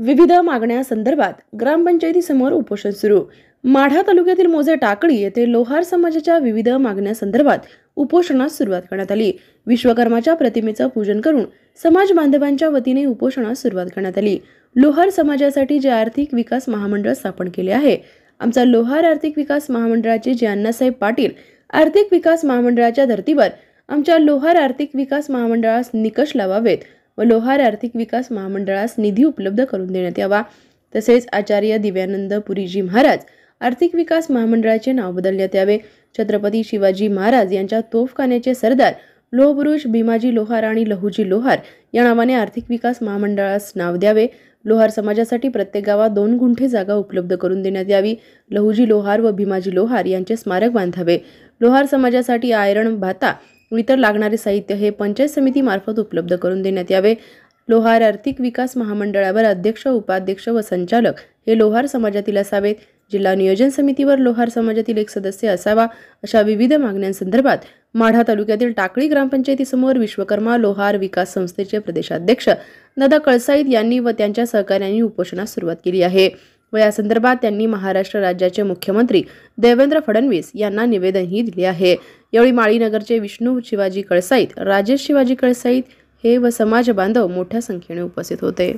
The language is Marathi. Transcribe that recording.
विविध मागण्यांसंदर्भात ग्रामपंचायतीसमोर उपोषण सुरू। माढा तालुक्यातील मोजे टाकळी येथे लोहार समाजाच्या विविध मागण्यांसंदर्भात उपोषणास सुरुवात करण्यात आली। विश्वकर्माच्या प्रतिमेचं पूजन करून समाज बांधवांच्या वतीने उपोषणास सुरुवात करण्यात आली। लोहार समाजासाठी जे आर्थिक विकास महामंडळ स्थापन केले आहे, आमचा लोहार आर्थिक विकास महामंडळाचे जे अण्णासाहेब पाटील आर्थिक विकास महामंडळाच्या धर्तीवर आमच्या लोहार आर्थिक विकास महामंडळास निकष लावावेत व लोहार आर्थिक विकास महामंडळास निधी उपलब्ध करून देण्यात यावा। तसेच आचार्य दिव्यानंद पुरीजी महाराज आर्थिक विकास महामंडळाचे नाव बदलण्यात यावे। छत्रपती शिवाजी महाराज यांच्या तोफखान्याचे सरदार लोहपुरुष भीमाजी लोहार आणि लहुजी लोहार या नावाने आर्थिक विकास महामंडळास नाव द्यावे। लोहार समाजासाठी प्रत्येक गावात 2 गुंठे जागा उपलब्ध करून देण्यात यावी। लहुजी लोहार व भीमाजी लोहार यांचे स्मारक बांधावे। लोहार समाजासाठी आयरण भाता व इतर लागणारे साहित्य हे पंचायत समिती मार्फत उपलब्ध करून देण्यात यावे। लोहार आर्थिक विकास महामंडळावर अध्यक्ष, उपाध्यक्ष व संचालक हे लोहार समाजातील असावेत। जिल्हा नियोजन समितीवर लोहार समाजातील एक सदस्य असावा। अशा विविध मागण्यांसंदर्भात माढा तालुक्यातील टाकळी ग्रामपंचायतीसमोर विश्वकर्मा लोहार विकास संस्थेचे प्रदेशाध्यक्ष दादा कळसाईत यांनी व त्यांच्या सहकाऱ्यांनी उपोषणास सुरुवात केली आहे व या संदर्भात त्यांनी महाराष्ट्र राज्याचे मुख्यमंत्री देवेंद्र फडणवीस यांना निवेदनही दिले आहे। यावेळी माळीनगरचे विष्णू शिवाजी कळसाईत, राजेश शिवाजी कळसाईत हे व समाज बांधव मोठ्या संख्येने उपस्थित होते।